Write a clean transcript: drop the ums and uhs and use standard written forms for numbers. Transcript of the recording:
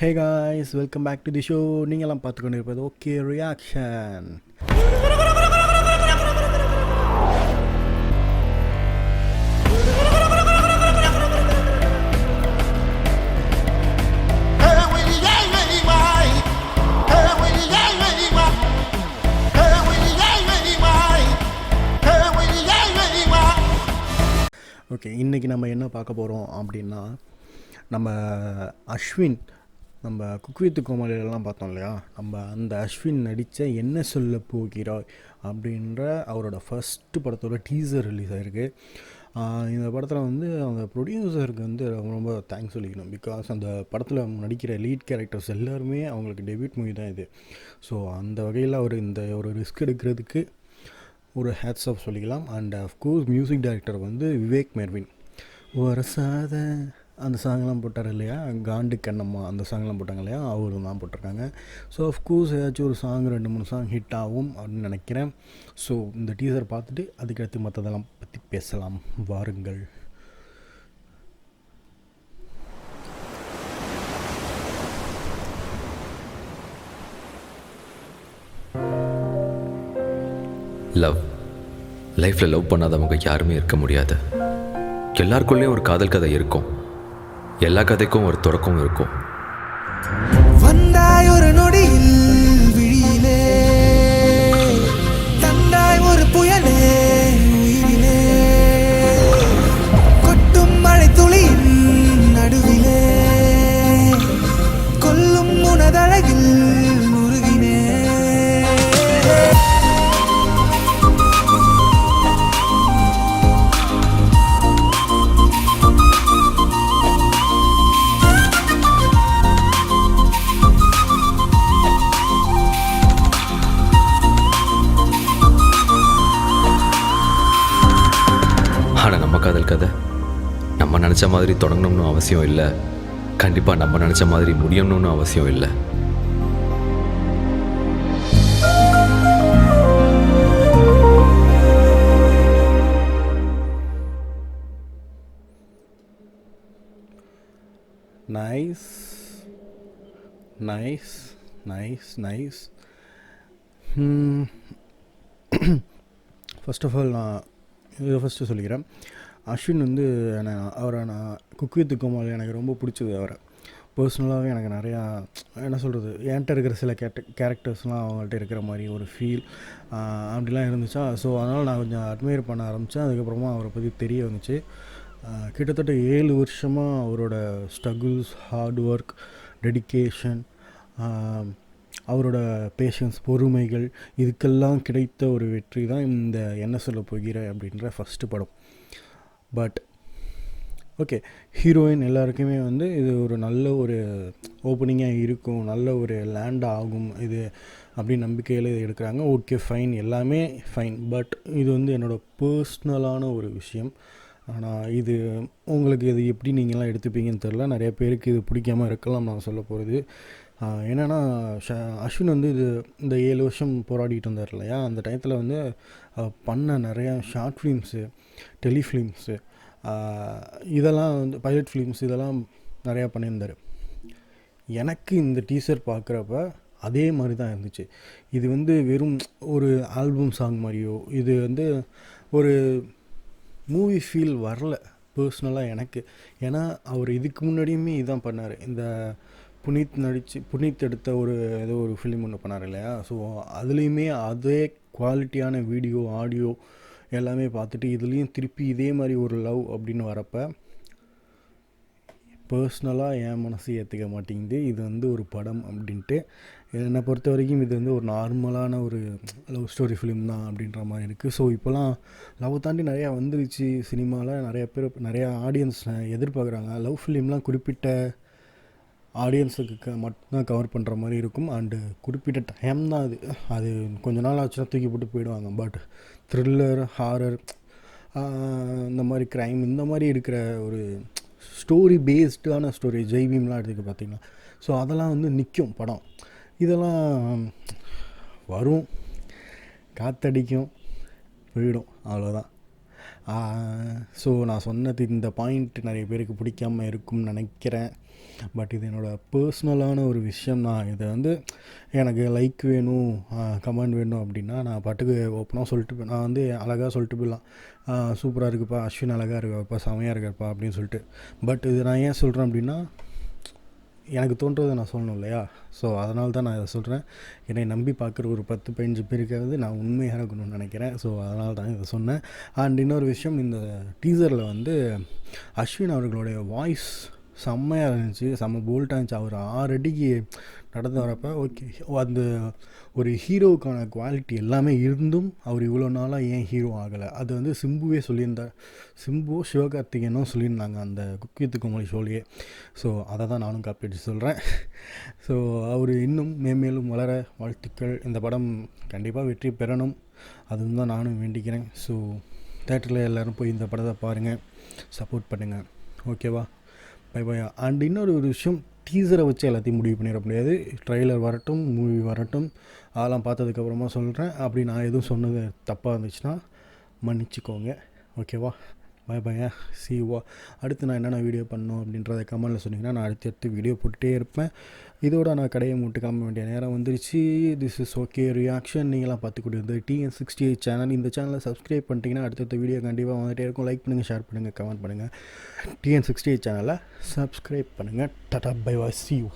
Hey guys, welcome back to the show. நீங்களாம் பார்த்து கொண்டு இருப்பது ஓகே ரியாக்ஷன். ஓகே, இன்றைக்கி நம்ம என்ன பார்க்க போகிறோம் அப்படின்னா, நம்ம அஸ்வின், நம்ம குக் வித் கோமாளிலலாம் பார்த்தோம் இல்லையா, நம்ம அந்த அஸ்வின் நடித்த என்ன சொல்ல போகிறாய் அப்படின்ற அவரோட ஃபஸ்ட்டு படத்தோட டீசர் ரிலீஸ் ஆகிருக்கு. இந்த படத்தில் வந்து அந்த ப்ரொடியூசருக்கு வந்து ரொம்ப தேங்க்ஸ் சொல்லிக்கணும். பிகாஸ் அந்த படத்தில் நடிக்கிற லீட் கேரக்டர்ஸ் எல்லாருமே அவங்களுக்கு டெபியூட் மூவி தான் இது. ஸோ அந்த வகையில் அவர் இந்த ஒரு ரிஸ்க் எடுக்கிறதுக்கு ஒரு ஹேட்ஸ் ஆஃப் சொல்லிக்கலாம். அண்ட் அஃப்கோர்ஸ் மியூசிக் டைரக்டர் வந்து விவேக் மெர்வின். வரசாத அந்த சாங்லாம் போட்டார் இல்லையா, காண்டு கண்ணம்மா அந்த சாங்லாம் போட்டாங்க இல்லையா, அவரும் தான் போட்டிருக்காங்க. ஸோ அஃப்கோர்ஸ் ஏதாச்சும் ஒரு சாங் 2-3 சாங் ஹிட் ஆகும் அப்படின்னு நினைக்கிறேன். ஸோ இந்த டீசர் பார்த்துட்டு அதுக்கடுத்து மற்றதெல்லாம் பற்றி பேசலாம், வாருங்கள். லவ் லைஃப்பில் லவ் பண்ணாதவங்க யாருமே இருக்க முடியாது. எல்லாருக்குள்ளேயும் ஒரு காதல் கதை இருக்கும். எல்லா கதைக்கும் ஒரு தொடக்கம் இருக்கும். வந்தாய் ஒரு நொடியில் விழியிலே, தந்தாய் ஒரு புயலே உயிரிலே, கொட்டும் மழை துளியின் நடுவிலே, கொல்லும் உனதழகில் முருகினே. ஆனால் நம்ம காதல் கதை நம்ம நினச்ச மாதிரி தொடங்கணும்னு அவசியம் இல்லை. கண்டிப்பாக நம்ம நினச்ச மாதிரி முடியணும்னு அவசியம் இல்லை. Nice nice nice nice. First of all நான் இதை ஃபஸ்ட்டு சொல்லிக்கிறேன். அஸ்வின் வந்து அவரை நான் குக் வித் கோமாளி எனக்கு ரொம்ப பிடிச்சது. அவரை பர்சனலாகவே எனக்கு நிறையா என்ன சொல்கிறது, என்கிட்ட இருக்கிற சில கேரக்டர்ஸ்லாம் அவங்கள்ட்ட இருக்கிற மாதிரி ஒரு ஃபீல் அப்படிலாம் இருந்துச்சா. ஸோ அதனால் நான் கொஞ்சம் அட்மையர் பண்ண ஆரம்பித்தேன். அதுக்கப்புறமா அவரை பற்றி தெரிய வந்துச்சு. கிட்டத்தட்ட 7 வருஷமாக அவரோட ஸ்ட்ரகிள்ஸ், ஹார்ட் ஒர்க், டெடிக்கேஷன், அவரோட பேஷன்ஸ், பொறுமைகள், இதுக்கெல்லாம் கிடைத்த ஒரு வெற்றி தான் இந்த என்ன சொல்ல போகிற அப்படின்ற ஃபஸ்ட்டு படம். பட் ஓகே, ஹீரோயின் எல்லாருக்குமே வந்து இது ஒரு நல்ல ஒரு ஓப்பனிங்காக இருக்கும், நல்ல ஒரு லேண்ட் ஆகும் இது அப்படின்னு நம்பிக்கையில் இது எடுக்கிறாங்க. ஓகே ஃபைன், எல்லாமே ஃபைன். பட் இது வந்து என்னோடய பர்ஸ்னலான ஒரு விஷயம். ஆனால் இது உங்களுக்கு இது எப்படி நீங்கள்லாம் எடுத்துப்பீங்கன்னு தெரில. நிறைய பேருக்கு இது பிடிக்காமல் இருக்கலாம். நான் சொல்ல போகிறது என்னென்னா, அஸ்வின் வந்து இந்த 7 வருஷம் போராடிட்டு இருந்தார் இல்லையா, அந்த டயத்தில் வந்து பண்ண நிறையா ஷார்ட் ஃபிலிம்ஸு, டெலிஃபிலிம்ஸு, இதெல்லாம் வந்து பைலட் ஃபிலிம்ஸ், இதெல்லாம் நிறையா பண்ணியிருந்தார். எனக்கு இந்த டீசர் பார்க்குறப்ப அதே மாதிரி தான் இருந்துச்சு. இது வந்து வெறும் ஒரு ஆல்பம் சாங் மாதிரியோ, இது வந்து ஒரு மூவி ஃபீல் வரல பர்சனலாக எனக்கு. ஏன்னா அவர் இதுக்கு முன்னாடியுமே இதான் பண்ணார். இந்த புனித் எடுத்த ஏதோ ஒரு ஃபிலிம் ஒன்று பண்ணார் இல்லையா. ஸோ அதுலேயுமே அதே குவாலிட்டியான வீடியோ, ஆடியோ எல்லாமே பார்த்துட்டு இதுலேயும் திருப்பி இதே மாதிரி ஒரு லவ் அப்படின்னு வரப்போ பர்சனலாக என் மனசு ஏற்றுக்க மாட்டேங்குது. இது வந்து ஒரு படம் அப்படின்ட்டு. என்னை பொறுத்த வரைக்கும் இது வந்து ஒரு நார்மலான ஒரு லவ் ஸ்டோரி ஃபிலிம் தான் அப்படின்ற மாதிரி இருக்குது. ஸோ இப்போலாம் லவ் தாண்டி நிறையா வந்துருச்சு சினிமாவில். நிறைய பேர், நிறையா ஆடியன்ஸ் எதிர்பார்க்குறாங்க. லவ் ஃபிலிம்லாம் குறிப்பிட்ட ஆடியன்ஸுக்கு மட்டும்தான் கவர் பண்ணுற மாதிரி இருக்கும். அண்டு குறிப்பிட்ட டைம் தான் அது கொஞ்ச நாள் ஆச்சுன்னா தூக்கி போட்டு போயிடுவாங்க. பட் த்ரில்லர், ஹாரர், இந்த மாதிரி க்ரைம், இந்த மாதிரி இருக்கிற ஒரு ஸ்டோரி பேஸ்டான ஸ்டோரி, ஜெய்பீம்லாம் எடுத்துக்க பார்த்திங்கன்னா, ஸோ அதெல்லாம் வந்து நிற்கும் படம். இதெல்லாம் வரும், காற்றடிக்கும், போயிடும், அவ்வளோதான். ஸோ நான் சொன்னது இந்த பாயிண்ட் நிறைய பேருக்கு பிடிக்காமல் இருக்கும்னு நினைக்கிறேன். பட் இது என்னோடய பர்சனலான ஒரு விஷயம். நான் இதை வந்து எனக்கு லைக் வேணும், கமெண்ட் வேணும் அப்படின்னா நான் பாட்டுக்கு ஓப்பனாக சொல்லிட்டு நான் வந்து அழகாக சொல்லிட்டு போயிடலாம், சூப்பராக இருக்குப்பா, அஸ்வின் அழகாக இருக்காப்பா, செமையாக இருக்காப்பா அப்படின்னு சொல்லிட்டு. பட் இது நான் ஏன் சொல்கிறேன் அப்படின்னா, எனக்கு தோன்றதை நான் சொல்லணும் இல்லையா? ஸோ அதனால தான் நான் இதை சொல்கிறேன். என்னை நம்பி பார்க்குற ஒரு 10-15 பேருக்காவது நான் உண்மையாக இருக்கணும்னு நினைக்கிறேன். ஸோ அதனால தான் இதை சொன்னேன். அண்ட் இன்னொரு விஷயம், இந்த டீசரில் வந்து அஸ்வின் அவர்களுடைய வாய்ஸ் செம்மையாக இருந்துச்சு, செம்ம போல்ட்டாக இருந்துச்சு. அவர் 6 அடிக்கு நடந்து வரப்போ ஓகே, அந்த ஒரு ஹீரோவுக்கான குவாலிட்டி எல்லாமே இருந்தும் அவர் இவ்வளோ நாளாக ஏன் ஹீரோ ஆகலை, அது வந்து சிம்புவே சொல்லியிருந்தார். சிம்பு சிவகார்த்திகேயனும் சொல்லியிருந்தாங்க அந்த குக் வித் கோமாளி ஷோலையே. ஸோ அதை தான் நானும் காப்பிட்டு சொல்கிறேன். ஸோ அவர் இன்னும் மேம்மேலும் வளர வாழ்த்துக்கள். இந்த படம் கண்டிப்பாக வெற்றி பெறணும், அதுவும் தான் நானும் வேண்டிக்கிறேன். ஸோ தேட்டரில் எல்லோரும் போய் இந்த படத்தை பாருங்கள், சப்போர்ட் பண்ணுங்கள். ஓகேவா? By by. அண்ட் இன்னொரு ஒரு விஷயம், டீசரை வச்சு எல்லாத்தையும் முடிவு பண்ணிட முடியாது. ட்ரெய்லர் வரட்டும், மூவி வரட்டும், அதெல்லாம் பார்த்ததுக்கப்புறமா சொல்கிறேன். அப்படி நான் எதுவும் சொன்னது தப்பாக இருந்துச்சுன்னா மன்னிச்சிக்கோங்க. ஓகேவா? பை பையா, சீவா. அடுத்து நான் என்னென்ன வீடியோ பண்ணணும் அப்படின்றத கமெண்டில் சொன்னிங்கன்னா நான் அடுத்தடுத்து வீடியோ போட்டுகிட்டே இருப்பேன். இதோட நான் கடையை மூட்டு கிளம்ப வேண்டிய நேரம் வந்துருச்சு. This is okay reaction. நீங்களாம் பார்த்துக்கிட்டு TN68 சேனல். இந்த சேனலை சப்ஸ்கிரைப் பண்ணிட்டீங்கன்னா அடுத்தடுத்த வீடியோ கண்டிப்பாக வந்துகிட்டே இருக்கும். லைக் பண்ணுங்கள், ஷேர் பண்ணுங்கள், கமெண்ட் பண்ணுங்கள். TN68 சேனலை சப்ஸ்கிரைப் பண்ணுங்கள். Tata bye bye, see you.